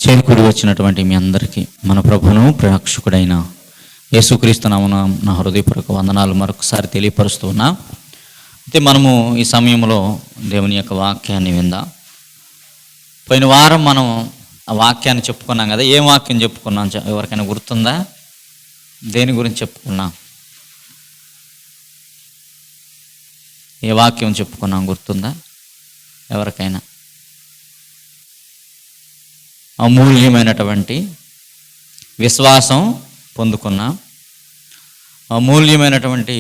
చేకూడి వచ్చినటువంటి మీ అందరికీ మన ప్రభువును ప్రేక్షకుడైన యేసుక్రీస్తు నామమున నా హృదయపూర్వక వందనాలు మరొకసారి తెలియపరుస్తున్నా. అయితే మనము ఈ సమయంలో దేవుని యొక్క వాక్యాన్ని విందాం. పోయిన వారం మనం ఆ వాక్యాన్ని చెప్పుకున్నాం కదా. ఏం వాక్యం చెప్పుకున్నాం ఎవరికైనా గుర్తుందా? దేని గురించి చెప్పుకున్నాం? ఏ వాక్యం చెప్పుకున్నాం గుర్తుందా ఎవరికైనా? అమూల్యమైనటువంటి విశ్వాసం పొందుకున్నాం, అమూల్యమైనటువంటి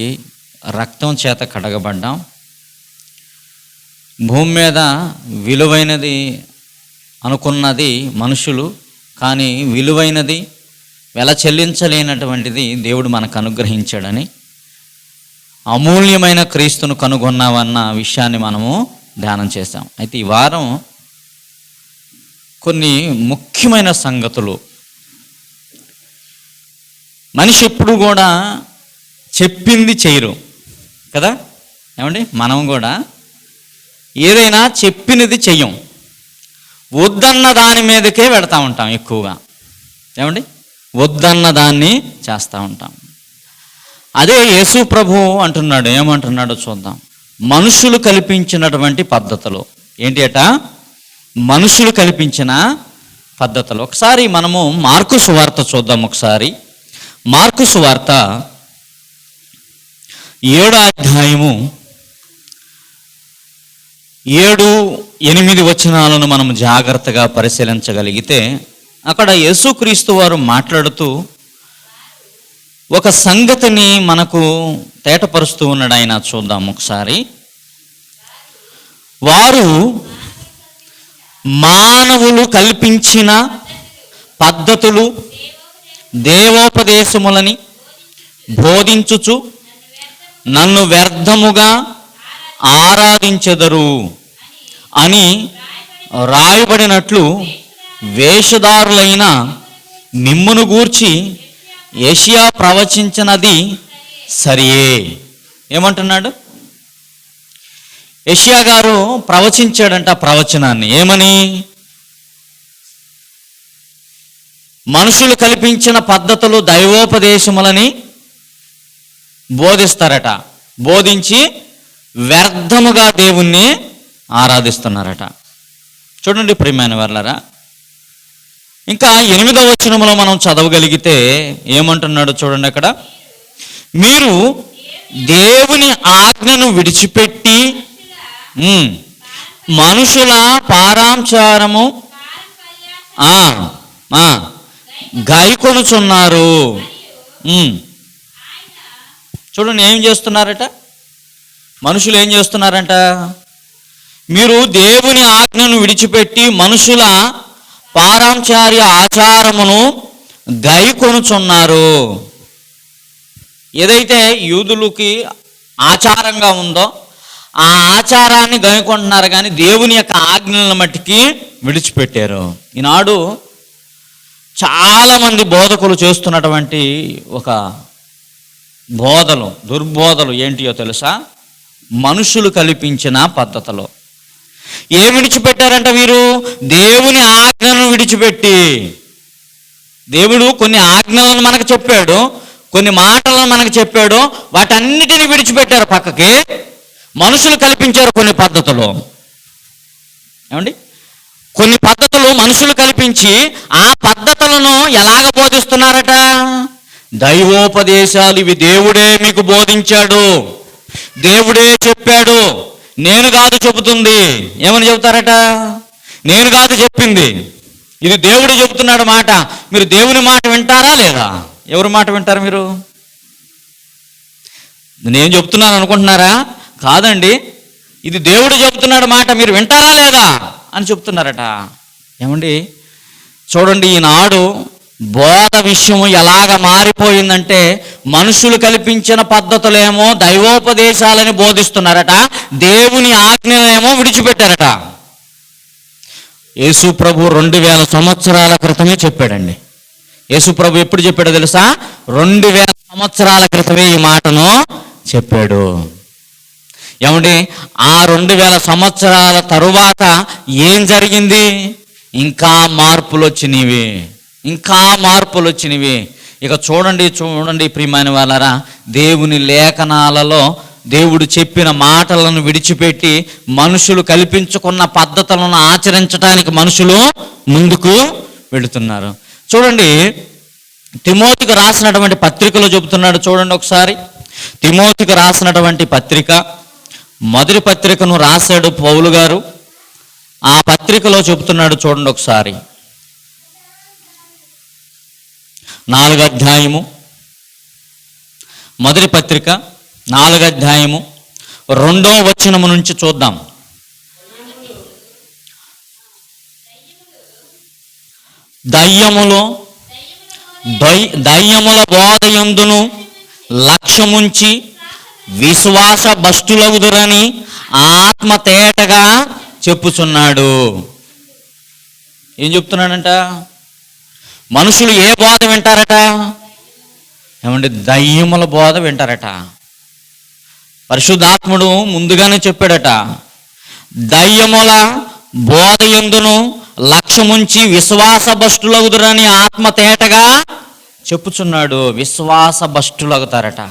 రక్తం చేత కడగబడ్డాం, భూమి మీద విలువైనది అనుకున్నది మనుషులు, కానీ విలువైనది వెల చెల్లించలేనటువంటిది దేవుడు మనకు అనుగ్రహించాడని, అమూల్యమైన క్రీస్తును కనుగొన్నామన్న విషయాన్ని మనము ధ్యానం చేశాం. అయితే ఈ వారం కొన్ని ముఖ్యమైన సంగతులు. మనిషి ఎప్పుడు కూడా చెప్పింది చేయరు కదా, ఏమండి? మనం కూడా ఏదైనా చెప్పినది చెయ్యం, వద్దన్న దాని మీదకే పెడతా ఉంటాం ఎక్కువగా, ఏమండి? వద్దన్న దాన్ని చేస్తూ ఉంటాం. అదే యేసు ప్రభు అంటున్నాడు. ఏమంటున్నాడో చూద్దాం. మనుషులు కల్పించినటువంటి పద్ధతులు ఏంటి అట? మనుషులు కల్పించిన పద్ధతులు. ఒకసారి మనము మార్కు సువార్త చూద్దాం. ఒకసారి మార్కు సువార్త 7వ అధ్యాయము 7-8 వచనాలను మనం జాగ్రత్తగా పరిశీలించగలిగితే అక్కడ యేసుక్రీస్తు వారు మాట్లాడుతూ ఒక సంగతిని మనకు తేటపరుస్తూ ఉన్నాడు. ఆయన చూద్దాం ఒకసారి. వారు మానవులు కల్పించిన పద్ధతులు దేవోపదేశములని బోధించుచు నన్ను వ్యర్థముగా ఆరాధించెదరు అని రాయబడినట్లు వేషధారులైన మిమ్మును గూర్చి యెషయా ప్రవచించినది సరియే. ఏమంటున్నాడు? యెషయా గారు ప్రవచించాడంట ప్రవచనాన్ని. ఏమని? మనుషులు కల్పించిన పద్ధతులు దైవోపదేశములని బోధిస్తారట, బోధించి వ్యర్థముగా దేవుణ్ణి ఆరాధిస్తున్నారట. చూడండి ప్రియమైన వారలారా, ఇంకా 8వ వచనములో మనం చదవగలిగితే ఏమంటున్నాడు చూడండి. అక్కడ మీరు దేవుని ఆజ్ఞను విడిచిపెట్టి మనుషుల పారాంచారము గాయకొనుచున్నారు. చూడండి ఏం చేస్తున్నారట మనుషులు. ఏం చేస్తున్నారంట? మీరు దేవుని ఆజ్ఞను విడిచిపెట్టి మనుషుల పారంచార్య ఆచారమును గైకొనుచున్నారు. ఏదైతే యూదులకి ఆచారంగా ఉందో ఆ ఆచారాన్ని గైకొంటున్నారు, కానీ దేవుని యొక్క ఆజ్ఞలను మట్టికి విడిచిపెట్టారు. ఈనాడు చాలామంది బోధకులు చేస్తున్నటువంటి ఒక దుర్బోధలు ఏంటియో తెలుసా? మనుషులు కల్పించిన పద్ధతులు. ఏం విడిచిపెట్టారంట వీరు? దేవుని ఆజ్ఞను విడిచిపెట్టి. దేవుడు కొన్ని ఆజ్ఞలను మనకు చెప్పాడు, కొన్ని మాటలను మనకు చెప్పాడు, వాటన్నిటిని విడిచిపెట్టారు పక్కకి. మనుషులు కల్పించారు కొన్ని పద్ధతులు. ఏమండి? కొన్ని పద్ధతులు మనుషులు కల్పించి ఆ పద్ధతులను ఎలాగ బోధిస్తున్నారట? దైవోపదేశాలు, ఇవి దేవుడే మీకు బోధించాడు, దేవుడే చెప్పాడు, నేను కాదు చెబుతుంది. ఏమని చెబుతారట? నేను కాదు చెప్పింది, ఇది దేవుడు చెబుతున్నాడు మాట. మీరు దేవుని మాట వింటారా లేదా? ఎవరి మాట వింటారు మీరు? నేను చెప్తున్నాను అనుకుంటున్నారా? కాదండి, ఇది దేవుడు చెబుతున్నాడు మాట, మీరు వింటారా లేదా అని చెప్తున్నారట. ఏమండి చూడండి, ఈనాడు బోధ విషయము ఎలాగ మారిపోయిందంటే మనుషులు కల్పించిన పద్ధతులేమో దైవోపదేశాలని బోధిస్తున్నారట, దేవుని ఆజ్ఞలేమో విడిచిపెట్టారట. యేసు ప్రభు 2000 సంవత్సరాల క్రితమే చెప్పాడండి. యేసు ప్రభు ఎప్పుడు చెప్పాడో తెలుసా? 2000 సంవత్సరాల క్రితమే ఈ మాటను చెప్పాడు. ఏమండి ఆ 2000 సంవత్సరాల తరువాత ఏం జరిగింది? ఇంకా మార్పులు వచ్చినవి, ఇంకా మార్పులు వచ్చినవి. ఇక చూడండి ప్రియమైన వాళ్ళారా, దేవుని లేఖనాలలో దేవుడు చెప్పిన మాటలను విడిచిపెట్టి మనుషులు కల్పించుకున్న పద్ధతులను ఆచరించడానికి మనుషులు ముందుకు వెళుతున్నారు. చూడండి, తిమోతికి రాసినటువంటి పత్రికలో చెబుతున్నాడు. చూడండి ఒకసారి, తిమోతికి రాసినటువంటి పత్రిక, మొదటి పత్రికను రాశాడు పౌలు గారు. ఆ పత్రికలో చెబుతున్నాడు. చూడండి ఒకసారి, 4వ అధ్యాయము, మొదటి పత్రిక 4వ అధ్యాయము 2వ వచనము నుంచి చూద్దాం. దయ్యముల బోధయందును లక్ష్యముంచి విశ్వాస భ్రష్టులగుదురని ఆత్మ తేటగా చెప్పుచున్నాడు. ఏం చెప్తున్నాడంట? మనుషులు ఏ బోధ వింటారట? ఏమంటే దయ్యముల బోధ వింటారట. పరిశుద్ధాత్ముడు ముందుగానే చెప్పాడట, దయ్యముల బోధయందును లక్ష్యముంచి విశ్వాస భ్రష్టులగుదురని ఆత్మ తేటగా చెప్పుచున్నాడు. విశ్వాస భ్రష్టులగుతారట.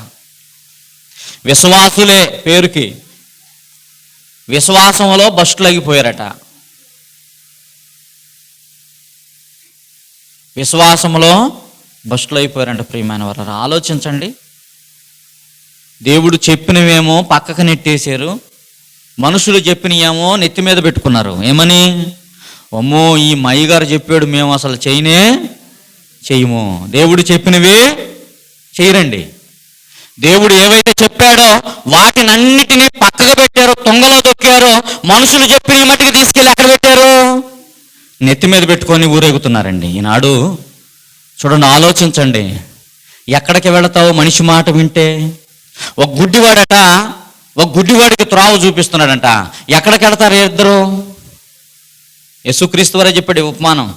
విశ్వాసులే పేరుకి, విశ్వాసంలో భ్రష్టులగిపోయారట. విశ్వాసంలో భ్రష్టులైపోయారంట. ప్రియమైన వారు ఆలోచించండి. దేవుడు చెప్పినవేమో పక్కకు నెట్టేశారు, మనుషులు చెప్పినవేమో నెత్తి మీద పెట్టుకున్నారు. ఏమని? అమ్మో, ఈ మయ్య గారు చెప్పాడు, మేము అసలు చెయ్యము. దేవుడు చెప్పినవి చేయరండి. దేవుడు ఏవైతే చెప్పాడో వాటినన్నిటినీ పక్కకు పెట్టారో, తొంగలో దొక్కారో. మనుషులు చెప్పిన మట్టికి తీసుకెళ్ళి ఎక్కడ పెట్టారు? నెత్తి మీద పెట్టుకొని ఊరేగుతున్నారండి ఈనాడు. చూడండి, ఆలోచించండి. ఎక్కడికి వెళతావు మనిషి మాట వింటే? ఒక గుడ్డివాడట, ఒక గుడ్డివాడికి త్రావు చూపిస్తున్నాడంట. ఎక్కడికి వెళతారు ఇద్దరు? యేసుక్రీస్తు వారే చెప్పాడు ఉపమానం.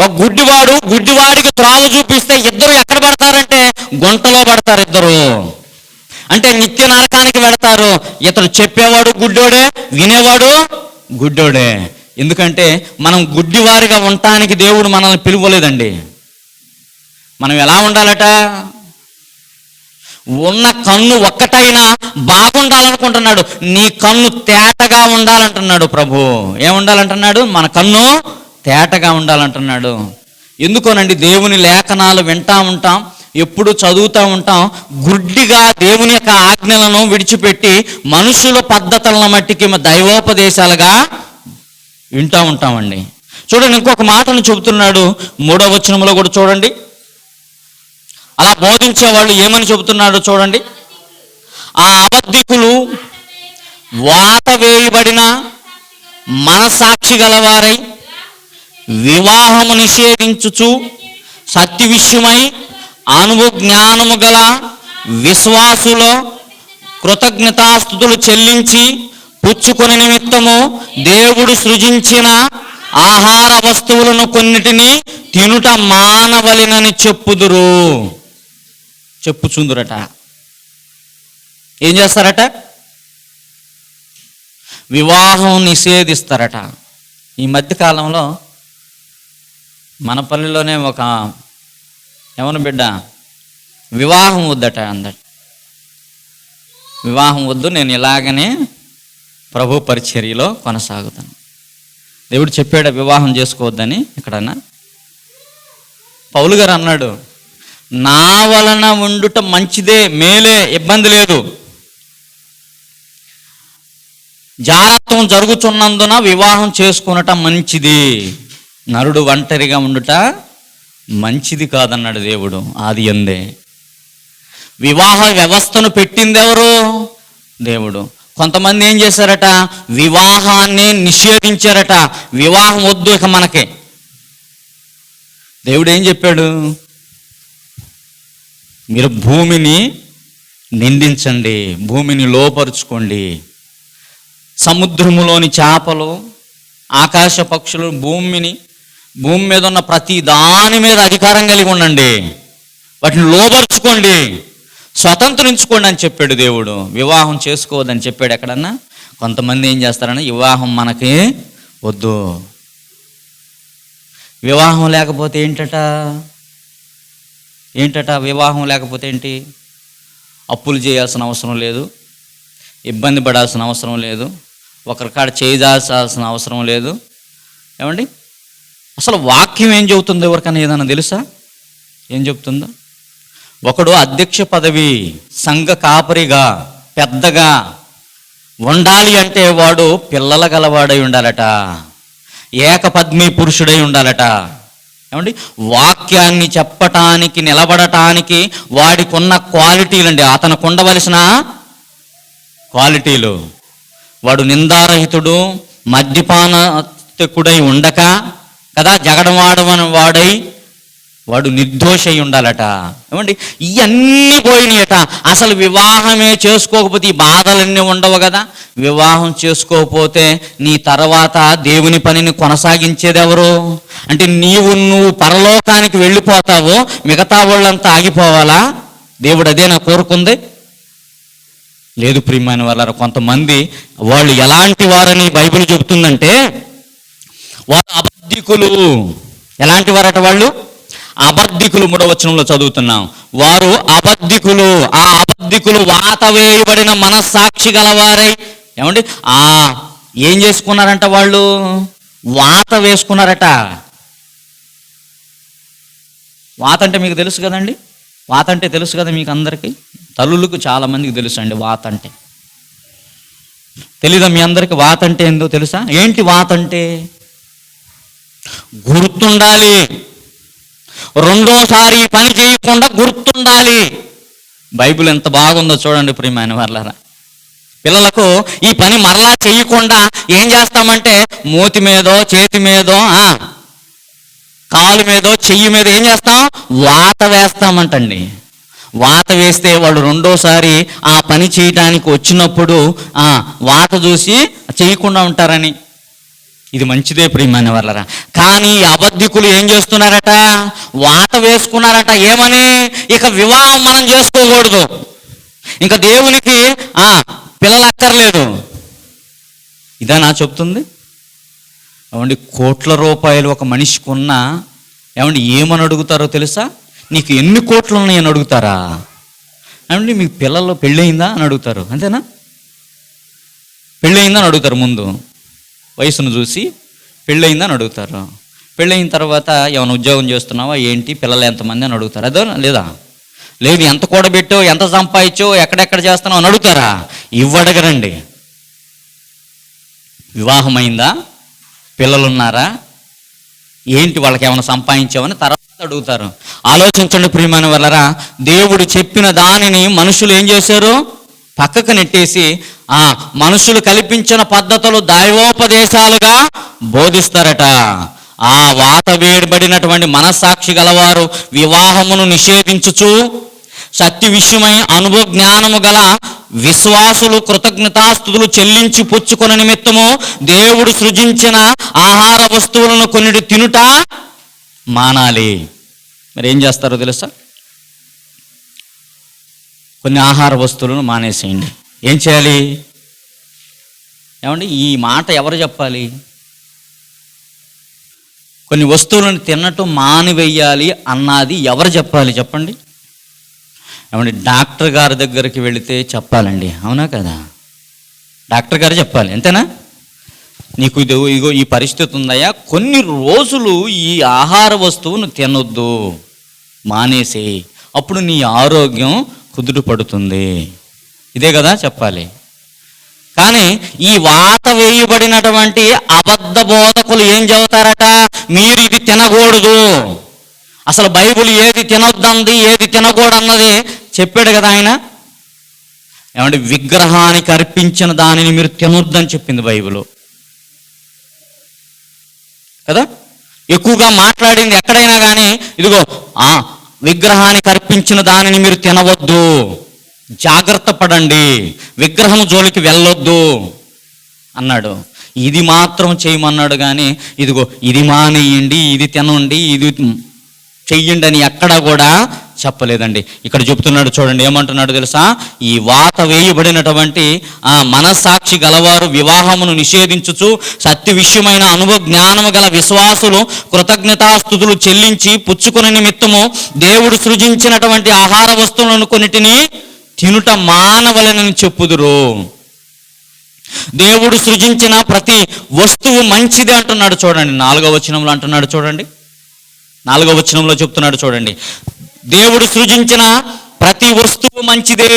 ఒక గుడ్డివాడికి త్రావు చూపిస్తే ఇద్దరు ఎక్కడ పడతారంటే గుంటలో పడతారు ఇద్దరు. అంటే నిత్య నరకానికి వెళతారు. ఇతడు చెప్పేవాడు గుడ్డోడే, వినేవాడు గుడ్డోడే. ఎందుకంటే మనం గుడ్డివారిగా ఉండటానికి దేవుడు మనల్ని పిలువలేదండి. మనం ఎలా ఉండాలట? ఉన్న కన్ను ఒక్కటైనా బాగుండాలనుకుంటున్నాడు. నీ కన్ను తేటగా ఉండాలంటున్నాడు ప్రభు. ఏముండాలంటున్నాడు? మన కన్ను తేటగా ఉండాలంటున్నాడు. ఎందుకోనండి? దేవుని లేఖనాలు వింటా ఉంటాం, ఎప్పుడు చదువుతూ ఉంటాం. గుడ్డిగా దేవుని యొక్క ఆజ్ఞలను విడిచిపెట్టి మనుషుల పద్ధతులను మట్టికి దైవోపదేశాలుగా వింటూ ఉంటామండి. చూడండి, ఇంకొక మాటను చెబుతున్నాడు 3వ వచనంలో కూడా చూడండి. అలా బోధించే వాళ్ళు ఏమని చెబుతున్నాడు చూడండి. ఆ అబద్ధికులు వాత వేయబడిన మనసాక్షి గలవారై వివాహము నిషేధించుచు సత్య విషయమై అనుజ్ఞానము గల విశ్వాసులో కృతజ్ఞతాస్తుతులు చెల్లించి పుచ్చుకొని నిమిత్తము దేవుడు సృజించిన ఆహార వస్తువులను కొన్నిటిని తినుట మానవలెనని చెప్పుచుందురట. ఏం చేస్తారట? వివాహం నిషేధిస్తారట. ఈ మధ్యకాలంలో మన పల్లెలోనే ఒక ఎవరి బిడ్డ వివాహం వద్దట అందట. వివాహం వద్దు, నేను ఇలాగనే ప్రభు పరిచర్యలో కొనసాగుతాను. దేవుడు చెప్పాడు వివాహం చేసుకోవద్దని. ఎక్కడన్నా పౌలు గారు అన్నాడు, నా వలన ఉండుట మంచిదే, మేలే, ఇబ్బంది లేదు. జాగ్రత్తం జరుగుతున్నందున వివాహం చేసుకునటం మంచిది. నరుడు ఒంటరిగా ఉండుట మంచిది కాదన్నాడు దేవుడు ఆది యందే. వివాహ వ్యవస్థను పెట్టింది ఎవరు? దేవుడు. కొంతమంది ఏం చేశారట? వివాహాన్ని నిషేధించారట. వివాహం వద్దు ఇక మనకి. దేవుడు ఏం చెప్పాడు? మీరు భూమిని నిందించండి, భూమిని లోపరుచుకోండి. సముద్రములోని చేపలు, ఆకాశ పక్షులు, భూమి మీద ఉన్న ప్రతి దాని మీద అధికారం కలిగి ఉండండి, వాటిని లోపరుచుకోండి, స్వతంత్రించుకోండి అని చెప్పాడు దేవుడు. వివాహం చేసుకోవద్దని చెప్పాడు ఎక్కడన్నా? కొంతమంది ఏం చేస్తారని వివాహం మనకి వద్దు, వివాహం లేకపోతే ఏంటట వివాహం లేకపోతే ఏంటి? అప్పులు చేయాల్సిన అవసరం లేదు, ఇబ్బంది పడాల్సిన అవసరం లేదు, ఒకరికాడ చేయాల్సిన అవసరం లేదు. ఏమండి, అసలు వాక్యం ఏం చెబుతుందో ఎవరికైనా ఏదైనా తెలుసా? ఏం చెబుతుందో? ఒకడు అధ్యక్ష పదవి, సంఘ కాపరిగా, పెద్దగా ఉండాలి అంటే వాడు పిల్లల గలవాడై ఉండాలట, ఏకపత్ని పురుషుడై ఉండాలట. ఏమండి, వాక్యాన్ని చెప్పటానికి, నిలబడటానికి వాడికి ఉన్న క్వాలిటీలండి, అతనికి ఉండవలసిన క్వాలిటీలు. వాడు నిందారహితుడు, మద్యపానకుడై ఉండక కదా, జగడమాడమని వాడు నిర్దోషై ఉండాలట. ఏమండి, ఇవన్నీ పోయినాయట. అసలు వివాహమే చేసుకోకపోతే ఈ బాధలన్నీ ఉండవు కదా. వివాహం చేసుకోకపోతే నీ తర్వాత దేవుని పనిని కొనసాగించేది ఎవరు? అంటే నువ్వు పరలోకానికి వెళ్ళిపోతావో, మిగతా వాళ్ళంతా ఆగిపోవాలా? దేవుడు అదే నా కోరుకుంది? లేదు ప్రియమైన వాళ్ళారా. కొంతమంది వాళ్ళు ఎలాంటి వారని బైబిల్ చెబుతుందంటే, వారు అబద్ధికులు. ఎలాంటి వారట వాళ్ళు? అబద్ధికులు. 3వ వచనంలో చదువుతున్నాం, వారు అబద్ధికులు. ఆ అబద్ధికులు వాత వేయబడిన మనస్సాక్షి గలవారై. ఏమండి, ఏం చేసుకున్నారంట వాళ్ళు? వాత వేసుకున్నారట. వాత అంటే మీకు తెలుసు కదండి. వాత అంటే తెలుసు కదా మీకు అందరికీ, తల్లులకు చాలా మందికి తెలుసు అండి వాత అంటే. తెలీదా మీ అందరికీ వాత అంటే ఏందో తెలుసా? ఏంటి వాత అంటే? గుర్తుండాలి, రెండోసారి పని చేయకుండా గుర్తుండాలి. బైబిల్ ఎంత బాగుందో చూడండి ప్రియమైన వాళ్ళారా. పిల్లలకు ఈ పని మరలా చేయకుండా ఏం చేస్తామంటే, మూతి మీదో, చేతి మీదో, కాలు మీదో, చెయ్యి మీద ఏం చేస్తాం? వాత వేస్తామంటండి. వాత వేస్తే వాళ్ళు రెండోసారి ఆ పని చేయటానికి వచ్చినప్పుడు వాత చూసి చేయకుండా ఉంటారని. ఇది మంచిదే ప్రియమైన వాళ్ళరా. కానీ అబద్ధికులు ఏం చేస్తున్నారట? వాత వేసుకున్నారట. ఏమని? ఇక వివాహం మనం చేసుకోకూడదు, ఇంకా దేవునికి పిల్లలు అక్కర్లేదు. ఇదా నా చెప్తుంది? ఏమండి, కోట్ల రూపాయలు ఒక మనిషికి ఉన్నా, ఏమండి ఏమని అడుగుతారో తెలుసా? నీకు ఎన్ని కోట్లు ఉన్నాయని అడుగుతారా? ఏమండి, మీకు పిల్లలు పెళ్ళయిందా అని అడుగుతారు. అంతేనా? పెళ్ళయిందా అని అడుగుతారు. ముందు వయసును చూసి పెళ్ళయిందని అడుగుతారు. పెళ్ళయిన తర్వాత ఏమైనా ఉద్యోగం చేస్తున్నావా, ఏంటి, పిల్లలు ఎంతమంది అని అడుగుతారు. అదో లేదా? లేదు, ఎంత కూడబెట్టావు, ఎంత సంపాదించావు, ఎక్కడెక్కడ చేస్తున్నావు అని అడుగుతారా? ఇవ్వడగరండి. వివాహం అయిందా, పిల్లలున్నారా, ఏంటి, వాళ్ళకి ఏమైనా సంపాదించావని తర్వాత అడుగుతారు. ఆలోచించండి ప్రియమైన వాళ్ళరా. దేవుడు చెప్పిన దానిని మనుషులు ఏం చేశారు? పక్కకు నెట్టేసి మనుషులు కల్పించిన పద్ధతులు దైవోపదేశాలుగా బోధిస్తారట. వాత వేయబడినటువంటి మనస్సాక్షి గలవారు వివాహమును నిషేధించుచు, సత్య విషయమై అనుభవ జ్ఞానము గల విశ్వాసులు కృతజ్ఞతాస్తుతులు చెల్లించి పుచ్చుకొన నిమిత్తము దేవుడు సృజించిన ఆహార వస్తువులను కొన్నిటి తినుట మానాలి. మరి ఏం చేస్తారో తెలుసా? కొన్ని ఆహార వస్తువులను మానేసేయండి. ఏం చేయాలి? ఏమండి, ఈ మాట ఎవరు చెప్పాలి? కొన్ని వస్తువులను తిన్నట్టు మానివేయాలి అన్నది ఎవరు చెప్పాలి చెప్పండి? ఏమండి, డాక్టర్ గారి దగ్గరికి వెళితే చెప్పాలండి, అవునా కదా? డాక్టర్ గారు చెప్పాలి, అంతేనా? నీకు ఇగో ఈ పరిస్థితి ఉందయ్యా, కొన్ని రోజులు ఈ ఆహార వస్తువును తినొద్దు, మానేసి, అప్పుడు నీ ఆరోగ్యం కుదుట పడుతుంది. ఇదే కదా చెప్పాలి. కానీ ఈ వాత వేయబడినటువంటి అబద్ధ బోధకులు ఏం చెబుతారట? మీరు ఇది తినకూడదు. అసలు బైబిల్ ఏది తినొద్దంది, ఏది తినకూడన్నది చెప్పాడు కదా ఆయన. ఏమంటే, విగ్రహానికి అర్పించిన దానిని మీరు తినొద్దని చెప్పింది బైబిల్ కదా. ఎక్కువగా మాట్లాడింది ఎక్కడైనా కానీ ఇదిగో విగ్రహానికి అర్పించిన దానిని మీరు తినవద్దు, జాగ్రత్త పడండి, విగ్రహం జోలికి వెళ్ళొద్దు అన్నాడు. ఇది మాత్రం చేయమన్నాడు కానీ ఇదిగో ఇది మానేయండి, ఇది తినండి, ఇది చెయ్యండి అని ఎక్కడా కూడా చెప్పలేదండి. ఇక్కడ చెప్తున్నాడు చూడండి, ఏమంటున్నాడు తెలుసా? ఈ వాత వేయబడినటువంటి మనస్సాక్షి గలవారు వివాహమును నిషేధించుచు సత్య విషయమైన అనుభవ జ్ఞానము గల విశ్వాసులు కృతజ్ఞతాస్తుతులు చెల్లించి పుచ్చుకునే నిమిత్తము దేవుడు సృజించినటువంటి ఆహార వస్తువులను కొన్నిటిని తినుట మానవలనని చెప్పుదురు. దేవుడు సృజించిన ప్రతి వస్తువు మంచిది అంటున్నాడు చూడండి. 4వ వచనంలో అంటున్నాడు చూడండి, 4వ వచనంలో చెప్తున్నాడు చూడండి, దేవుడు సృజించిన ప్రతి వస్తువు మంచిదే,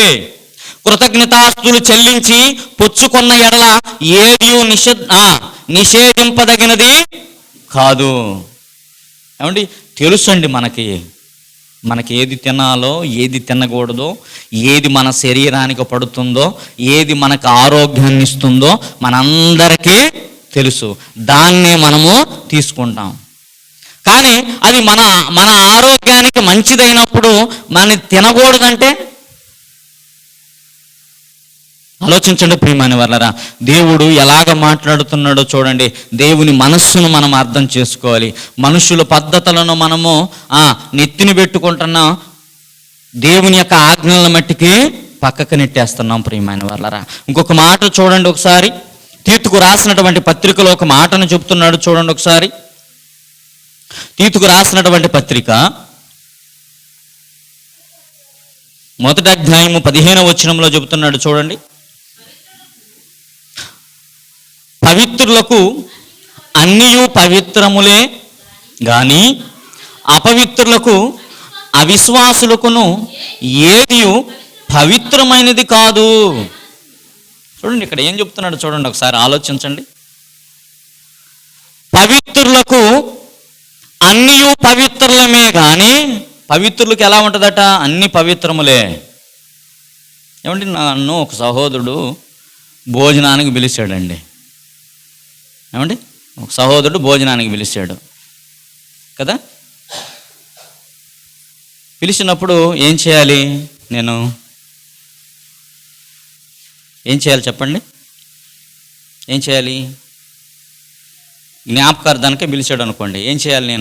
కృతజ్ఞతాస్తులు చెల్లించి పుచ్చుకున్న ఎడల ఏది నిషేధింపదగినది కాదు. ఏమండి, తెలుసండి మనకి ఏది తినాలో, ఏది తినకూడదో, ఏది మన శరీరానికి పడుతుందో, ఏది మనకు ఆరోగ్యాన్ని ఇస్తుందో మనందరికీ తెలుసు. దాన్నే మనము తీసుకుంటాం. కానీ అది మన ఆరోగ్యానికి మంచిదైనప్పుడు మనం తినకూడదంటే ఆలోచించండి ప్రియమైన వాళ్ళరా. దేవుడు ఎలాగ మాట్లాడుతున్నాడో చూడండి. దేవుని మనస్సును మనం అర్థం చేసుకోవాలి. మనుషుల పద్ధతులను మనము నెత్తిని పెట్టుకుంటున్నాం, దేవుని యొక్క ఆజ్ఞలను మట్టికి పక్కకు నెట్టేస్తున్నాం ప్రియమైన వాళ్ళరా. ఇంకొక మాట చూడండి ఒకసారి, తీతుకు రాసినటువంటి పత్రికలో ఒక మాటను చెప్తున్నాడు చూడండి ఒకసారి. తీతుకు రాసినటువంటి పత్రిక 1వ అధ్యాయము 15వ వచనంలో చెబుతున్నాడు చూడండి, పవిత్రులకు అన్నియు పవిత్రములే గాని అపవిత్రులకు అవిశ్వాసులకును ఏదియు పవిత్రమైనది కాదు. చూడండి ఇక్కడ ఏం చెప్తున్నాడు చూడండి ఒకసారి ఆలోచించండి. పవిత్రులకు అన్నియు పవిత్రులమే కానీ పవిత్రులకు ఎలా ఉంటుందట? అన్ని పవిత్రములే. ఏమంటే నన్ను ఒక సహోదరుడు భోజనానికి పిలిచాడండి. ఏమండి, ఒక సహోదరుడు భోజనానికి పిలిచాడు కదా. పిలిచినప్పుడు ఏం చేయాలి? ఏం చేయాలి చెప్పండి? ఏం చేయాలి? జ్ఞాపకార్థానికే పిలిచాడు అనుకోండి, ఏం చేయాలి?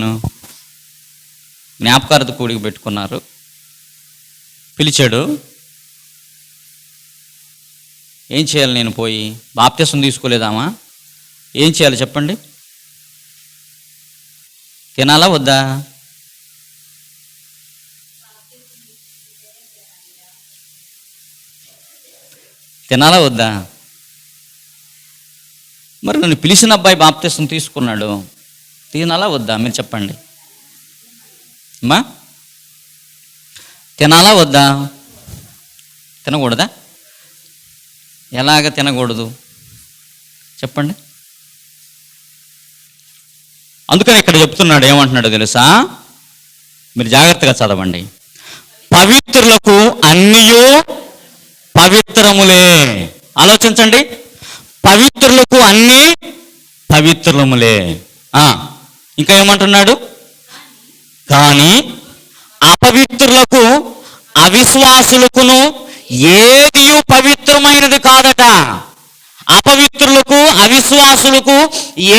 జ్ఞాపకార్థ కూడికి పెట్టుకున్నారు, పిలిచాడు, ఏం చేయాలి? పోయి బాప్తిసం తీసుకోలేదామా? ఏం చేయాలి చెప్పండి? తినాలా వద్దా? తినాలా వద్దా? మరి నన్ను పిలిచిన అబ్బాయి బాప్తిసం తీసుకున్నాడు, తినాలా వద్దా? మీరు చెప్పండి అమ్మా. తినాలా వద్దా? తినకూడదా? ఎలాగ తినకూడదు చెప్పండి? అందుకని ఇక్కడ చెప్తున్నాడు, ఏమంటున్నాడు తెలుసా? మీరు జాగ్రత్తగా చదవండి. పవిత్రులకు అన్నియు పవిత్రములే. ఆలోచించండి, పవిత్రులకు అన్ని పవిత్రములే. ఇంకా ఏమంటున్నాడు? కానీ అపవిత్రులకు అవిశ్వాసులకును ఏది పవిత్రమైనది కాదట. అపవిత్రులకు అవిశ్వాసులకు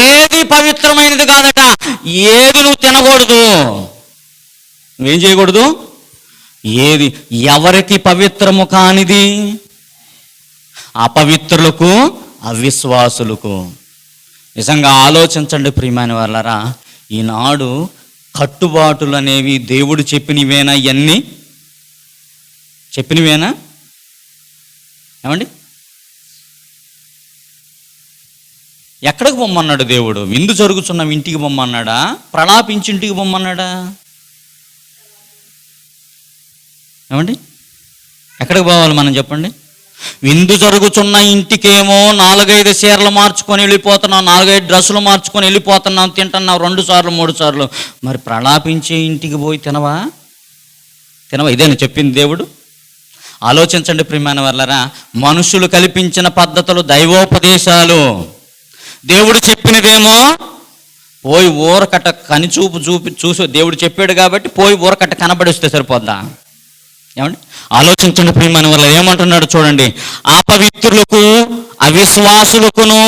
ఏది పవిత్రమైనది కాదట. ఏది నువ్వు తినకూడదు, నువ్వేం చేయకూడదు? ఏది ఎవరికి పవిత్రము కానిది? అపవిత్రులకు అవిశ్వాసులకు. నిజంగా ఆలోచించండి ప్రియమైన వాళ్ళరా. ఈనాడు కట్టుబాటులు అనేవి దేవుడు చెప్పినవేనా? ఇవన్నీ చెప్పినవేనా? ఏమండి, ఎక్కడికి పొమ్మన్నాడు దేవుడు? విందు జరుగుతున్న ఇంటికి పొమ్మన్నాడా? ప్రలాపించింటికి పొమ్మన్నాడా? ఏమండి, ఎక్కడికి పోవాలి మనం చెప్పండి? విందు జరుగుతున్న ఇంటికేమో 4-5 చీరలు మార్చుకొని వెళ్ళిపోతున్నాం, 4-5 డ్రెస్సులు మార్చుకొని వెళ్ళిపోతున్నాం, తింటున్నాం 2 సార్లు 3 సార్లు. మరి ప్రలాపించే ఇంటికి పోయి తినవా? ఇదేనా చెప్పింది దేవుడు? ఆలోచించండి ప్రియమైన వాళ్ళరా. మనుషులు కల్పించిన పద్ధతులు, దైవోపదేశాలు. దేవుడు చెప్పినదేమో పోయి ఊరకట్ట కనిచూపు చూసి దేవుడు చెప్పాడు కాబట్టి పోయి ఊరకట్ట కనబడిస్తే సరిపోద్దా? ఏమండి, ఆలోచించండి ప్రియమైన వల్ల. ఏమంటున్నాడు చూడండి, అపవిత్రులకు అవిశ్వాసులకును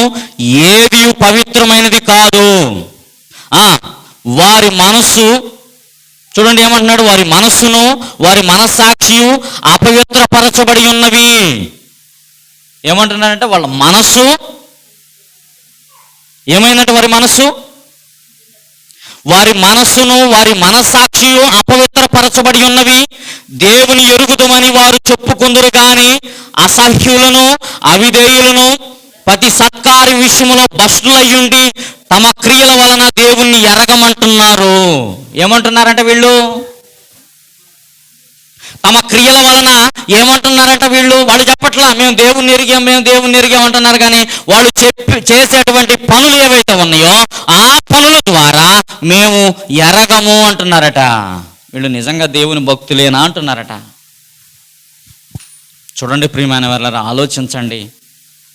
ఏది పవిత్రమైనది కాదు. వారి మనస్సు చూడండి ఏమంటున్నాడు, వారి మనస్సును వారి మనస్సాక్షియు అపవిత్రపరచబడి ఉన్నవి. ఏమంటున్నాడంటే వాళ్ళ మనస్సు ఏమైందంటే వారి మనస్సును వారి మనస్సాక్షియు అపవిత్రపరచబడి ఉన్నవి. దేవుని ఎరుగుదమని వారు చెప్పుకుందురు కానీ అసహ్యులను అవిధేయులను ప్రతి సత్కార్య విషయంలో భ్రష్టులయ్యుండి తమ క్రియల వలన దేవుణ్ణి ఎరగమంటున్నారు. ఏమంటున్నారంట వీళ్ళు? తమ క్రియల వలన ఏమంటున్నారంట వీళ్ళు? వాళ్ళు చెప్పట్లా మేము దేవుణ్ణి ఎరిగాం అంటున్నారు, కానీ వాళ్ళు చేసేటువంటి పనులు ఏవైతే ఉన్నాయో ఆ పనుల ద్వారా మేము ఎరగము అంటున్నారట. వీళ్ళు నిజంగా దేవుని భక్తులేనా అంటున్నారట. చూడండి ప్రియమైన వారలారా, ఆలోచించండి.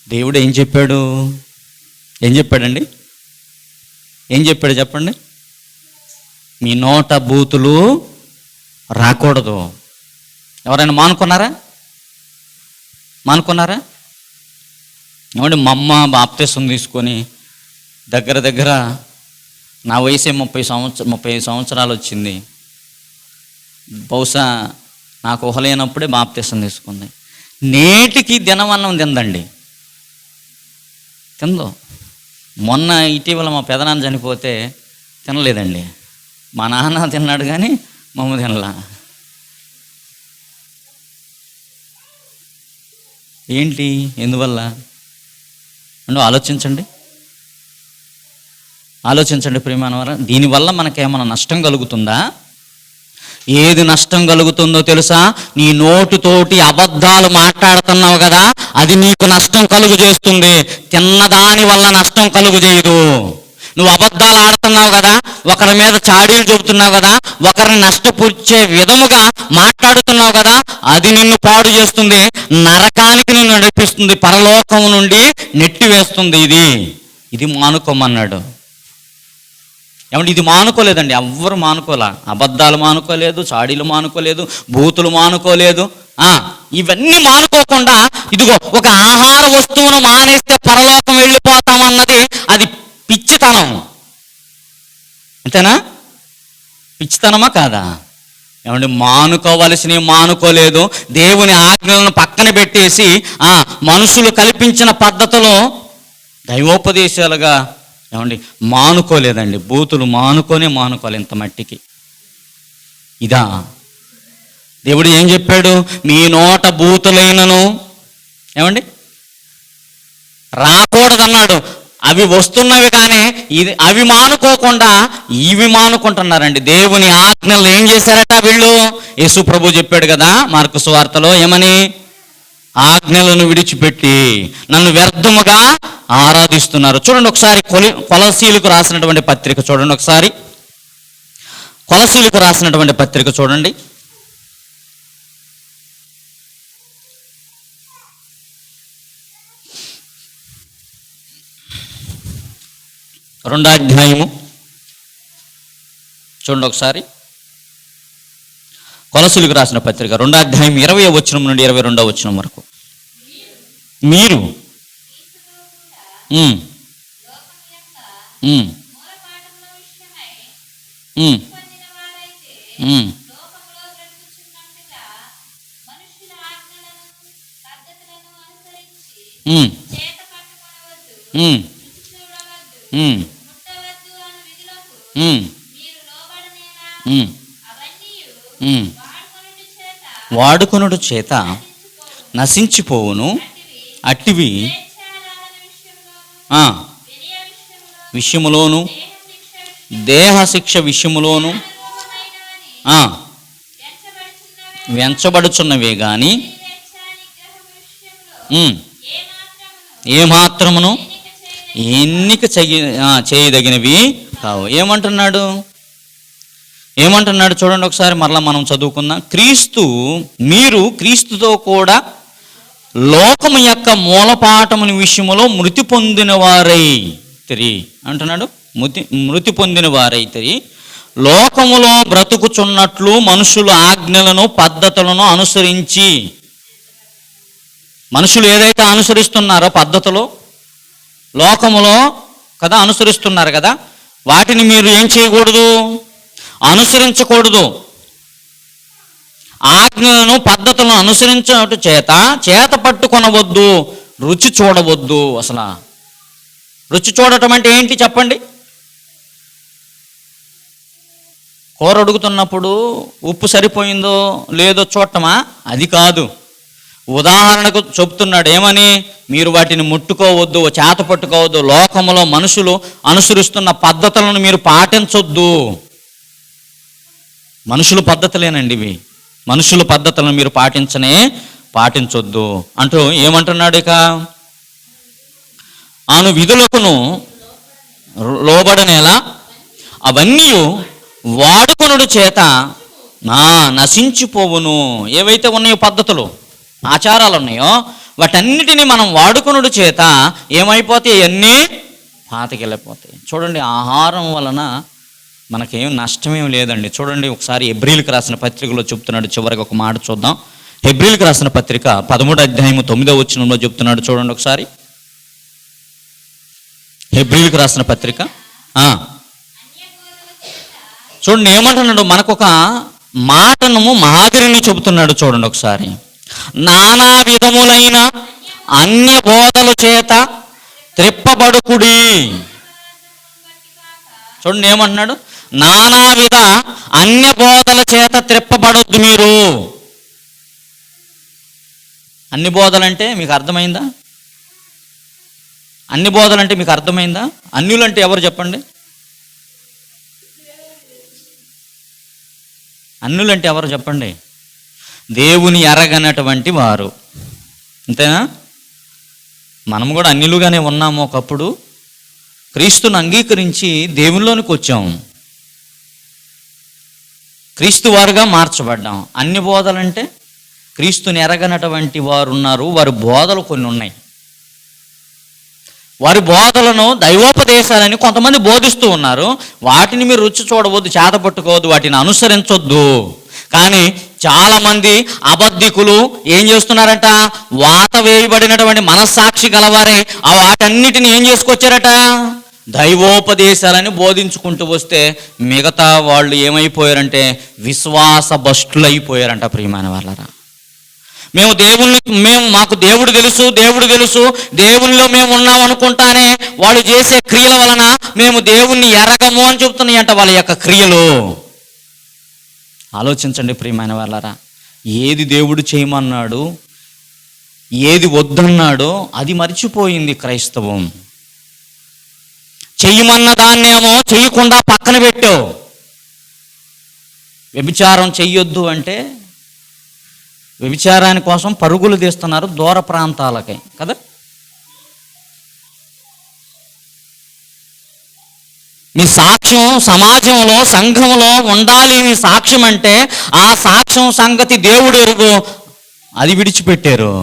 దేవుడు ఏం చెప్పాడండి? ఏం చెప్పాడు చెప్పండి? మీ నోట బూతులు రాకూడదు. ఎవరైనా మానుకున్నారా? ఏమండి, మా అమ్మ బాప్తిసం తీసుకొని దగ్గర నా వయసే 30 సంవత్సరాలు వచ్చింది. బహుశా నాకు ఊహలేనప్పుడే బాప్తిసం తీసుకుంది. నేటికి దినమన్నం తిందండి, తిందో. మొన్న ఇటీవల మా పెదనాన్న చనిపోతే తినలేదండి. మా నాన్న తిన్నాడు కానీ మమ్మ తినలా. ఏంటి? ఎందువల్ల? ఆలోచించండి ప్రియమైన వారు. దీనివల్ల మనకేమైనా నష్టం కలుగుతుందా? ఏది నష్టం కలుగుతుందో తెలుసా? నీ నోటితోటి అబద్ధాలు మాట్లాడుతున్నావు కదా, అది నీకు నష్టం కలుగు చేస్తుంది. తిన్నదాని వల్ల నష్టం కలుగు చేయదు. నువ్వు అబద్ధాలు ఆడుతున్నావు కదా, ఒకరి మీద చాడీలు చెబుతున్నావు కదా, ఒకరిని నష్టపుచ్చే విధముగా మాట్లాడుతున్నావు కదా, అది నిన్ను పాడు చేస్తుంది, నరకానికి నిన్ను నడిపిస్తుంది, పరలోకం నుండి నెట్టివేస్తుంది. ఇది మానుకోమన్నాడు. ఏమంటే ఇది మానుకోలేదండి, ఎవ్వరు మానుకోలే. అబద్ధాలు మానుకోలేదు, చాడీలు మానుకోలేదు, బూతులు మానుకోలేదు. ఇవన్నీ మానుకోకుండా ఇదిగో ఒక ఆహార వస్తువును మానేస్తే పరలోకం వెళ్ళిపోతామన్నది అది పిచ్చితనం. అంతేనా? పిచ్చితనమా కాదా? ఏమంటే మానుకోవలసినవి మానుకోలేదు, దేవుని ఆజ్ఞలను పక్కన పెట్టేసి మనుషులు కల్పించిన పద్ధతిలో దైవోపదేశాలుగా ఏమండి మానుకోలేదండి. బూతులు మానుకోవాలి ఇంత మట్టికి. ఇదా దేవుడు ఏం చెప్పాడు? మీ నోట బూతులైనను ఏమండి రాకూడదన్నాడు. అవి వస్తున్నవి కానీ అవి మానుకోకుండా ఇవి మానుకుంటున్నారండి. దేవుని ఆజ్ఞలు ఏం చేశారట వీళ్ళు? యేసు ప్రభు చెప్పాడు కదా మార్కు సువార్తలో, ఏమని? ఆజ్ఞలను విడిచిపెట్టి నన్ను వ్యర్థముగా ఆరాధిస్తున్నారు. చూడండి ఒకసారి కొలసీలకు రాసినటువంటి పత్రిక చూడండి. ఒకసారి కొలసీలకు రాసినటువంటి పత్రిక చూడండి. రెండో అధ్యాయము చూడండి ఒకసారి. కొలసీలకు రాసిన పత్రిక 2వ అధ్యాయం 20వ వచనం నుండి 22వ వచనం వరకు. మీరు వాడుకొనుట చేత నశించిపోవును. అట్టివి విషయములోను దేహ శిక్ష విషయములోను వెంచబడుచున్నవే గాని ఏమాత్రమును ఎన్నిక చేయదగినవి కావు. ఏమంటున్నాడు చూడండి ఒకసారి మరలా మనం చదువుకుందాం. మీరు క్రీస్తుతో కూడా లోకము యొక్క మూలపాఠముని విషయములో మృతి పొందిన వారై అంటున్నాడు. మృతి పొందిన వారైతే లోకములో బ్రతుకుచున్నట్లు మనుషుల ఆజ్ఞలను పద్ధతులను అనుసరించి, మనుషులు ఏదైతే అనుసరిస్తున్నారో పద్ధతులు లోకములో కదా అనుసరిస్తున్నారు కదా, వాటిని మీరు ఏం చేయకూడదు? అనుసరించకూడదు. ఆజ్ఞలను పద్ధతులను అనుసరించడం చేత పట్టుకొనవద్దు, రుచి చూడవద్దు. అసలు రుచి చూడటం అంటే ఏంటి చెప్పండి? కూర అడుగుతున్నప్పుడు ఉప్పు సరిపోయిందో లేదో చూడటమా? అది కాదు. ఉదాహరణకు చెప్తున్నాడు ఏమని, మీరు వాటిని ముట్టుకోవద్దు, చేత పట్టుకోవద్దు, లోకములో మనుషులు అనుసరిస్తున్న పద్ధతులను మీరు పాటించొద్దు. మనుషుల పద్ధతులేనండి ఇవి, మనుషుల పద్ధతులను మీరు పాటించొద్దు అంటూ ఏమంటున్నాడు? ఇక ఆను విధులకును లోబడనేలా అవన్నీ వాడుకొనుడు చేత నశించిపోవును. ఏవైతే ఉన్నాయో పద్ధతులు, ఆచారాలు ఉన్నాయో వాటన్నిటిని మనం వాడుకొనుడు చేత ఏమైపోతాయి? అన్నీ పాతకెళ్ళిపోతాయి. చూడండి, ఆహారం వలన మనకేం నష్టమేం లేదండి. చూడండి, ఒకసారి హెబ్రీలకు రాసిన పత్రికలో చెప్తున్నాడు. చివరికి ఒక మాట చూద్దాం. హెబ్రీలకు రాసిన పత్రిక 13వ అధ్యాయము 9వ వచనంలో చెప్తున్నాడు. చూడండి ఒకసారి, హెబ్రీలకు రాసిన పత్రిక చూడండి ఏమంటున్నాడు. మనకొక మాటను మాదిరిని చెబుతున్నాడు. చూడండి ఒకసారి, నానా విధములైన అన్య బోధల చేత త్రిప్పబడుకుడి. చూడండి ఏమంటున్నాడు, నానా విధ అన్య బోధల చేత త్రిప్పబడొద్దు మీరు. అన్ని బోధలంటే మీకు అర్థమైందా? అన్ని బోధలంటే మీకు అర్థమైందా? అన్యులంటే ఎవరు చెప్పండి? అన్యులంటే ఎవరు చెప్పండి? దేవుని ఎరగనటువంటి వారు, అంతేనా? మనం కూడా అన్యులుగానే ఉన్నాము. ఒకప్పుడు క్రీస్తుని అంగీకరించి దేవునిలోనికి వచ్చాం, క్రీస్తు వారుగా మార్చబడ్డాం. అన్ని బోధలంటే క్రీస్తుని ఎరగనటువంటి వారు ఉన్నారు, వారి బోధలు కొన్ని ఉన్నాయి. వారి బోధలను దైవోపదేశాలని కొంతమంది బోధిస్తూ ఉన్నారు. వాటిని మీరు రుచి చూడవద్దు, చేత పట్టుకోవద్దు, వాటిని అనుసరించొద్దు. కానీ చాలామంది అబద్ధికులు ఏం చేస్తున్నారట? వాత వేయబడినటువంటి మనస్సాక్షి గలవారే ఆ వాటన్నిటిని ఏం చేసుకొచ్చారట? దైవోపదేశాలని బోధించుకుంటూ వస్తే మిగతా వాళ్ళు ఏమైపోయారంటే విశ్వాస భ్రష్టులైపోయారంట. ప్రియమైన వాళ్ళరా, మాకు దేవుడు తెలుసు దేవునిలో మేము ఉన్నాం అనుకుంటానే వాళ్ళు చేసే క్రియల వలన మేము దేవుణ్ణి ఎరగము అని చెప్తున్నాయంట వాళ్ళ యొక్క క్రియలు. ఆలోచించండి ప్రియమైన వాళ్ళరా, ఏది దేవుడు చేయమన్నాడు, ఏది వద్దన్నాడో అది మర్చిపోయింది క్రైస్తవం. చెయ్యమన్న దాన్నేమో చెయ్యకుండా పక్కన పెట్టావు. వ్యభిచారం చెయ్యొద్దు అంటే వ్యభిచారాని కోసం పరుగులు తీస్తున్నారు దూర ప్రాంతాలకి కదా. మీ సాక్ష్యం సమాజంలో సంఘంలో ఉండాలి. మీ సాక్ష్యం అంటే ఆ సాక్ష్యం సంగతి దేవుడు ఎరుగు, అది విడిచిపెట్టారు.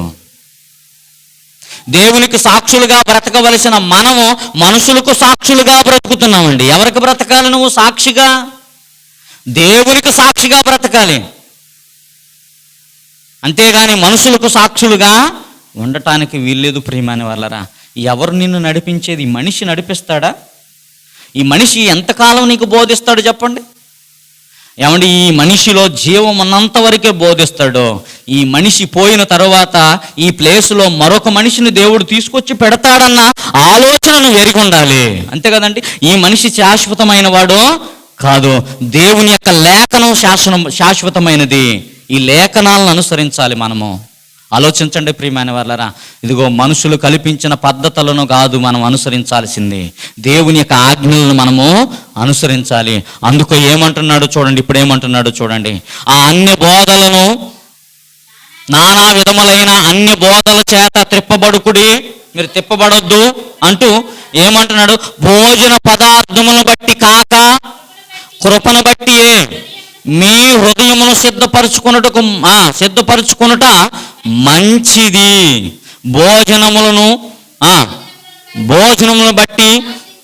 దేవునికి సాక్షులుగా బ్రతకవలసిన మనము మనుషులకు సాక్షులుగా బ్రతుకుతున్నామండి. ఎవరికి బ్రతకాలి? నువ్వు సాక్షిగా దేవునికి సాక్షిగా బ్రతకాలి, అంతేగాని మనుషులకు సాక్షులుగా ఉండటానికి వీల్లేదు. ప్రియమైన వాళ్ళరా, ఎవరు నిన్ను నడిపించేది? ఈ మనిషి నడిపిస్తాడా? ఈ మనిషి ఎంతకాలం నీకు బోధిస్తాడు చెప్పండి? ఏమండి, ఈ మనిషిలో జీవం ఉన్నంత వరకే బోధిస్తాడు. ఈ మనిషి పోయిన తర్వాత ఈ ప్లేసులో మరొక మనిషిని దేవుడు తీసుకొచ్చి పెడతాడన్న ఆలోచనను ఎరిగి ఉండాలి, అంతే కదండి. ఈ మనిషి శాశ్వతమైన వాడు కాదు. దేవుని యొక్క లేఖనం శాశ్వతమైనది. ఈ లేఖనాలను అనుసరించాలి మనము. ఆలోచించండి ప్రియమైన వాళ్ళరా, ఇదిగో మనుషులు కల్పించిన పద్ధతులను కాదు మనం అనుసరించాల్సింది, దేవుని యొక్క ఆజ్ఞలను మనము అనుసరించాలి. అందుకు ఏమంటున్నాడు చూడండి, ఇప్పుడు ఏమంటున్నాడు చూడండి, ఆ అన్ని బోధలను నానా విధములైన అన్ని బోధల చేత త్రిప్పబడుకుడి, మీరు తిప్పబడొద్దు అంటూ ఏమంటున్నాడు? భోజన పదార్థములను బట్టి కాక కృపను బట్టి మీ హృదయమును సిద్ధపరచుకొనుట మంచిది. భోజనములను బట్టి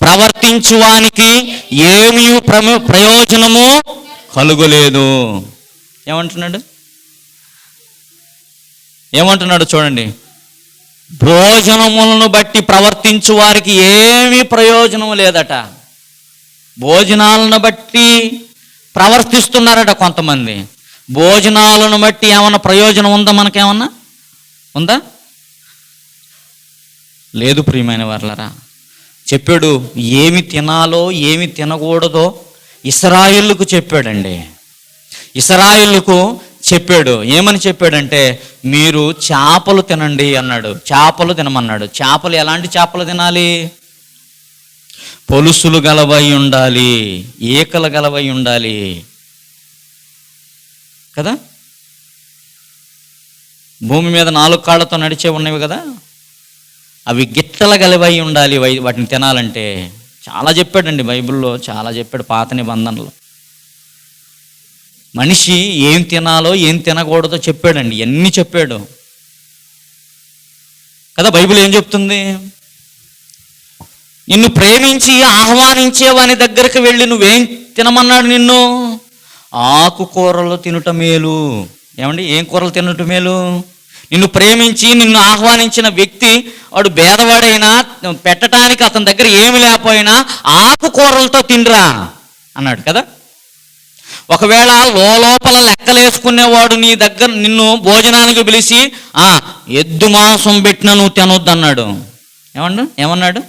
ప్రవర్తించువానికి ఏమీ ప్రయోజనము కలుగలేదు. ఏమంటున్నాడు చూడండి, భోజనములను బట్టి ప్రవర్తించు వారికి ఏమీ ప్రయోజనం లేదట. భోజనాలను బట్టి ప్రవర్తిస్తున్నారట కొంతమంది. భోజనాలను బట్టి ఏమన్నా ప్రయోజనం ఉందా? మనకేమన్నా ఉందా? లేదు ప్రియమైన వారలారా. చెప్పాడు ఏమి తినాలో ఏమి తినకూడదో ఇశ్రాయేలుకు చెప్పాడండి. ఇశ్రాయేలుకు చెప్పాడు. ఏమని చెప్పాడంటే మీరు చేపలు తినండి అన్నాడు. చేపలు తినమన్నాడు. చేపలు ఎలాంటి చేపలు తినాలి? పొలుసులు గలవై ఉండాలి, ఈకలు గలవై ఉండాలి కదా. భూమి మీద 4 కాళ్ళతో నడిచే ఉన్నవి కదా, అవి గిట్టల గలవై ఉండాలి వాటిని తినాలంటే. చాలా చెప్పాడండి బైబిల్లో, చాలా చెప్పాడు పాత నిబంధనలో. మనిషి ఏం తినాలో ఏం తినకూడదో చెప్పాడండి, ఎన్ని చెప్పాడు కదా. బైబిల్ ఏం చెప్తుంది? నిన్ను ప్రేమించి ఆహ్వానించే వాని దగ్గరికి వెళ్ళి నువ్వేం తినమన్నాడు? నిన్ను ఆకుకూరలు తినుట మేలు. ఏమండి, ఏం కూరలు తినట మేలు? నిన్ను ప్రేమించి నిన్ను ఆహ్వానించిన వ్యక్తి వాడు భేదవాడైనా, పెట్టడానికి అతని దగ్గర ఏమి లేకపోయినా ఆకుకూరలతో తినరా అన్నాడు కదా. ఒకవేళ లోపల లెక్కలేసుకునేవాడు నీ దగ్గర నిన్ను భోజనానికి పిలిచి ఎద్దు మాంసం పెట్టినా నువ్వు తినొద్దు అన్నాడు. ఏమన్నాడు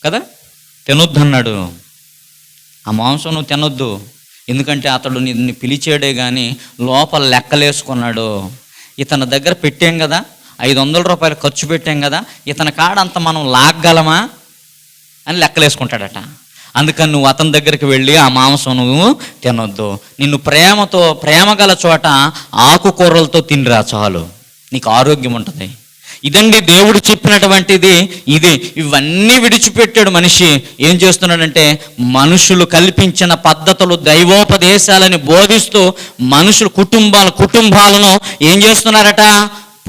కదా? తినొద్దు అన్నాడు. ఆ మాంసం నువ్వు తినొద్దు, ఎందుకంటే అతడు నిన్ను పిలిచాడే కానీ లోపల లెక్కలేసుకున్నాడు. ఇతని దగ్గర పెట్టాం కదా, 500 రూపాయలు ఖర్చు పెట్టాం కదా, ఇతని కాడంత మనం లాగ్గలమా అని లెక్కలేసుకుంటాడట. అందుకని నువ్వు అతని దగ్గరికి వెళ్ళి ఆ మాంసం నువ్వు తినొద్దు. నిన్ను ప్రేమ గల చోట ఆకుకూరలతో తినిరా, చాలు, నీకు ఆరోగ్యం ఉంటుంది. ఇదండి దేవుడు చెప్పినటువంటిది. ఇవన్నీ విడిచిపెట్టాడు మనిషి. ఏం చేస్తున్నాడంటే మనుషులు కల్పించిన పద్ధతులు, దైవోపదేశాలని బోధిస్తూ మనుషులు కుటుంబాలను ఏం చేస్తున్నారట?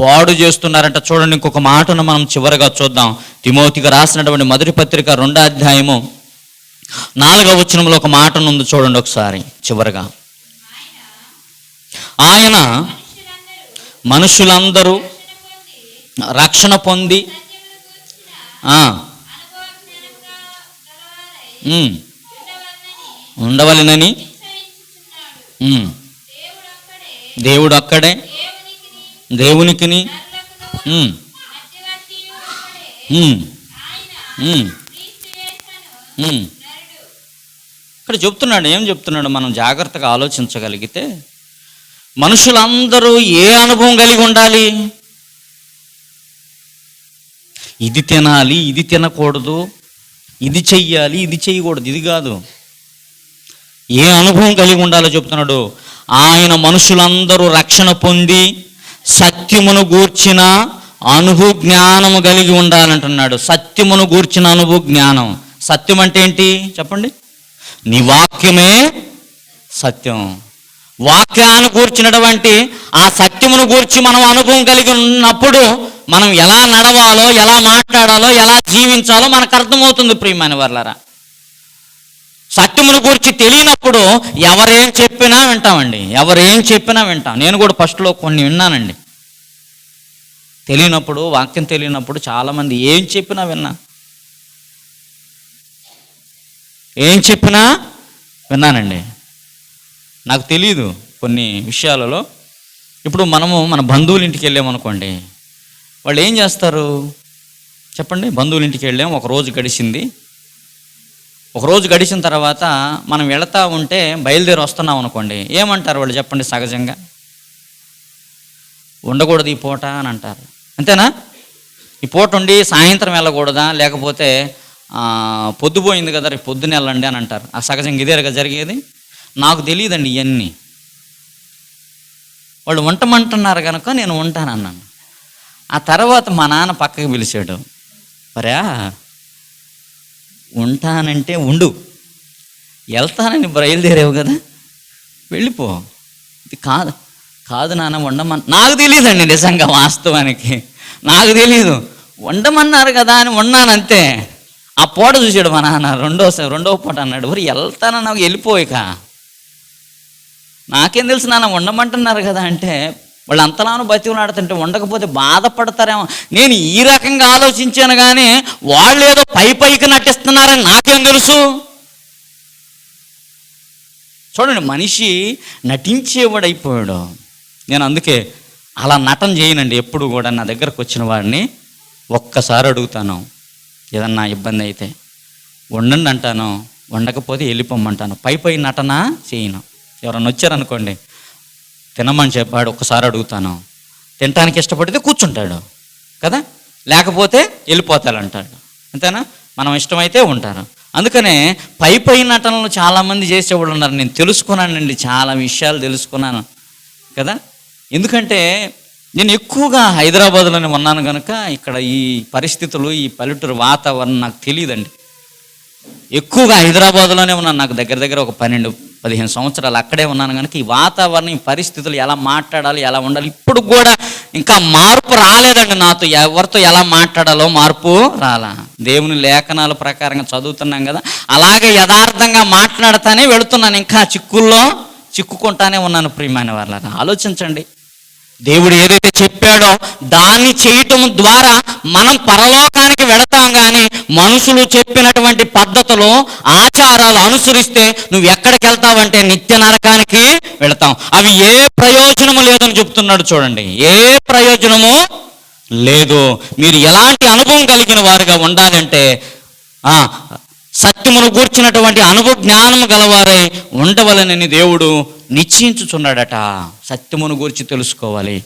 పాడు చేస్తున్నారట. చూడండి, ఇంకొక మాటను మనం చివరిగా చూద్దాం. తిమోతికి రాసినటువంటి మొదటి పత్రిక 2వ అధ్యాయము 4వ వచనంలో ఒక మాట ఉంది, చూడండి ఒకసారి చివరిగా. ఆయన మనుషులందరూ రక్షణ పొంది ఉండవలెనని దేవుడు అక్కడే దేవునికిని ఇక్కడ చెప్తున్నాడు. ఏం చెప్తున్నాడు? మనం జాగ్రత్తగా ఆలోచించగలిగితే మనుషులందరూ ఏ అనుభవం కలిగి ఉండాలి? ఇది తినాలి, ఇది తినకూడదు, ఇది చెయ్యాలి, ఇది చేయకూడదు, ఇది కాదు. ఏ అనుభవం కలిగి ఉండాలో చెప్తున్నాడు. ఆయన మనుషులందరూ రక్షణ పొంది సత్యమును గూర్చిన అనుభవ జ్ఞానము కలిగి ఉండాలంటున్నాడు. సత్యమును గూర్చిన అనుభవ జ్ఞానం. సత్యం అంటే ఏంటి చెప్పండి? నీ వాక్యమే సత్యం. వాక్యాన్ని గూర్చినటువంటి ఆ సత్యమును గూర్చి మనం అనుభవం కలిగి ఉన్నప్పుడు మనం ఎలా నడవాలో, ఎలా మాట్లాడాలో, ఎలా జీవించాలో మనకు అర్థమవుతుంది ప్రియమైన వారలారా. సత్యమును గురించి తెలియనప్పుడు ఎవరేం చెప్పినా వింటామండి, ఎవరేం చెప్పినా వింటాం. నేను కూడా ఫస్ట్లో కొన్ని విన్నానండి. తెలియనప్పుడు, వాక్యం తెలియనప్పుడు చాలామంది ఏం చెప్పినా విన్నానండి. నాకు తెలియదు కొన్ని విషయాలలో. ఇప్పుడు మనము మన బంధువుల ఇంటికి వెళ్ళామనుకోండి, వాళ్ళు ఏం చేస్తారు చెప్పండి? బంధువుల ఇంటికి వెళ్ళాం, ఒక రోజు గడిచిన తర్వాత మనం వెళతా ఉంటే బయలుదేరి వస్తున్నాం అనుకోండి, ఏమంటారు వాళ్ళు చెప్పండి? సహజంగా ఉండకూడదు ఈ పూట అని అంటారు. అంతేనా? ఈ పూట ఉండి సాయంత్రం వెళ్ళకూడదా? లేకపోతే పొద్దుపోయింది కదా, రేపు పొద్దున వెళ్ళండి అని అంటారు. ఆ సహజంగా ఇదేగా జరిగేది. నాకు తెలియదండి ఇవన్నీ. వాళ్ళు వంటమంటున్నారు కనుక నేను ఉంటానన్నాను. ఆ తర్వాత మా నాన్న పక్కకి పిలిచాడు, మరా ఉంటానంటే ఉండు, వెళ్తానని బయలుదేరావు కదా, వెళ్ళిపో. ఇది కాదు నాన్న వండమని. నాకు తెలియదండి నిజంగా, వాస్తవానికి నాకు తెలీదు. వండమన్నారు కదా అని ఉన్నానంతే. ఆ పూట చూసాడు మా నాన్న, రెండవ పూట అన్నాడు, మరి వెళ్తానని నాకు వెళ్ళిపోయిక. నాకేం తెలుసు నాన్న వండమంటున్నారు కదా అంటే, వాళ్ళు అంతలాను బతిమలాడుతుంటే ఉండకపోతే బాధపడతారేమో. నేను ఈ రకంగా ఆలోచించాను, కానీ వాళ్ళు ఏదో పైకి నటిస్తున్నారని నాకేం తెలుసు. చూడండి, మనిషి నటించేవాడైపోయాడు. నేను అందుకే అలా నటన చేయనండి. ఎప్పుడు కూడా నా దగ్గరకు వచ్చిన వాడిని ఒక్కసారి అడుగుతాను, ఏదన్నా ఇబ్బంది అయితే వండండి అంటాను, వండకపోతే వెళ్ళిపోమ్మంటాను. పై నటన చేయను. ఎవరన్నా వచ్చారనుకోండి, తినమని చెప్పాడు, ఒక్కసారి అడుగుతాను, తినటానికి ఇష్టపడితే కూర్చుంటాడు కదా, లేకపోతే వెళ్ళిపోతాడంటాడు. అంతేనా? మనం ఇష్టమైతే ఉంటారు. అందుకనే పై నటనలు చాలామంది చేసేవాళ్ళు ఉన్నారు. నేను తెలుసుకున్నానండి, చాలా విషయాలు తెలుసుకున్నాను కదా. ఎందుకంటే నేను ఎక్కువగా హైదరాబాద్లోనే ఉన్నాను కనుక ఇక్కడ ఈ పరిస్థితులు, ఈ పల్లెటూరు వాతావరణం నాకు తెలియదండి. ఎక్కువగా హైదరాబాద్లోనే ఉన్నాను. నాకు దగ్గర ఒక 12-15 సంవత్సరాలు అక్కడే ఉన్నాను కనుక ఈ వాతావరణం, ఈ పరిస్థితులు, ఎలా మాట్లాడాలి, ఎలా ఉండాలి, ఇప్పుడు కూడా ఇంకా మార్పు రాలేదండి. నాతో ఎవరితో ఎలా మాట్లాడాలో మార్పు రాలా. దేవుని లేఖనాల ప్రకారంగా చదువుతున్నాం కదా, అలాగే యథార్థంగా మాట్లాడుతానే వెళుతున్నాను. ఇంకా చిక్కుల్లో చిక్కుకుంటానే ఉన్నాను. ప్రియమైన వాళ్ళని ఆలోచించండి. దేవుడు ఏదైతే చెప్పాడో దాన్ని చేయటం ద్వారా మనం పరలోకానికి వెళతాం, కానీ మనుషులు చెప్పినటువంటి పద్ధతులు, ఆచారాలు అనుసరిస్తే నువ్వు ఎక్కడికి వెళ్తావంటే నిత్య నరకానికి వెళతాం. అవి ఏ ప్రయోజనము లేదని చెప్తున్నాడు. చూడండి, ఏ ప్రయోజనము లేదు. మీరు ఎలాంటి అనుభవం కలిగిన వారుగా ఉండాలంటే సత్యమును గూర్చినటువంటి అనుభవ జ్ఞానము గలవారై ఉండవలనని దేవుడు నిశ్చయించుచున్నాడట. సత్యమును గూర్చి తెలుసుకోవాలి.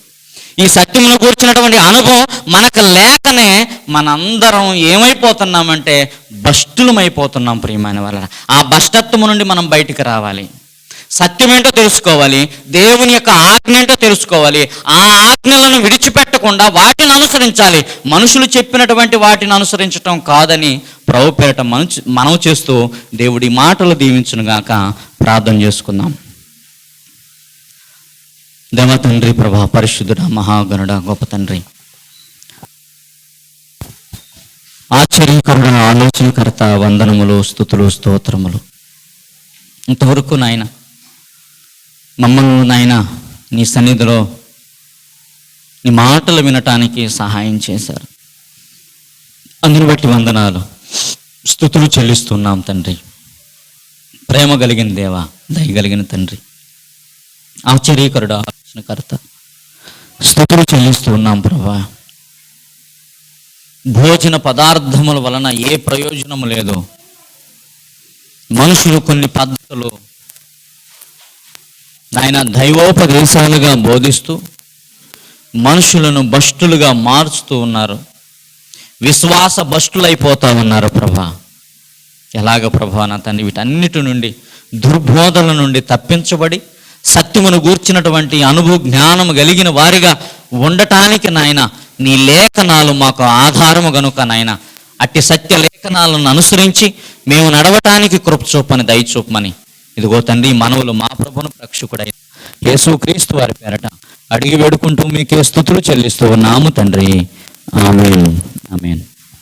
ఈ సత్యమును గూర్చినటువంటి అనుభవం మనకు లేకనే మనందరం ఏమైపోతున్నామంటే భ్రష్టులమైపోతున్నాం. ప్రియమైన వాళ్ళ, ఆ భ్రష్టత్వము నుండి మనం బయటికి రావాలి. సత్యం ఏంటో తెలుసుకోవాలి, దేవుని యొక్క ఆజ్ఞ ఏంటో తెలుసుకోవాలి. ఆ ఆజ్ఞలను విడిచిపెట్టకుండా వాటిని అనుసరించాలి. మనుషులు చెప్పినటువంటి వాటిని అనుసరించటం కాదని ప్రభు పేరట మనం చేస్తూ దేవుడి మాటలు దీవించును గాక. ప్రార్థన చేసుకుందాం. దేవ తండ్రి, ప్రభా, పరిశుద్ధుడ, మహాగణుడ, గొప్ప తండ్రి, ఆశ్చర్యకరుడ, ఆలోచనకర్త, వందనములు, స్తుతులు, స్తోత్రములు. ఇంతవరకు నాయన మమ్మల్ని నాయన నీ సన్నిధిలో నీ మాటలు వినటానికి సహాయం చేశారు. అందుని బట్టి వందనాలు, స్తుతులు చెల్లిస్తున్నాం తండ్రి. ప్రేమ కలిగిన దేవ, దయగలిగిన తండ్రి, ఆశ్చర్యకరుడు, ఆలోచనకర్త, స్తుతులు చెల్లిస్తున్నాం ప్రభా. భోజన పదార్థముల వలన ఏ ప్రయోజనము లేదు. మనుషులు కొన్ని పద్ధతులు ఆయన దైవోపదేశాలుగా బోధిస్తూ మనుషులను భ్రష్టులుగా మార్చుతూ ఉన్నారు. విశ్వాస భ్రష్టులైపోతా ఉన్నారు ప్రభా. ఎలాగ ప్రభా నా తండ్రి, వీటన్నిటి నుండి, దుర్బోధల నుండి తప్పించబడి సత్యమును గూర్చినటువంటి అనుభవ జ్ఞానము కలిగిన వారిగా ఉండటానికి నాయన నీ లేఖనాలు మాకు ఆధారము గనుక నాయన అట్టి సత్య లేఖనాలను అనుసరించి మేము నడవటానికి కృప చూపని, దయచూపమని ఇదిగో తండ్రి మనవులు మా ప్రభువును రక్షకుడైన యేసుక్రీస్తు వారి పేరట అడిగి వేడుకుంటూ మీకే స్తుతులు చెల్లిస్తూ ఉన్నాము తండ్రి. ఆమేన్, ఆమేన్.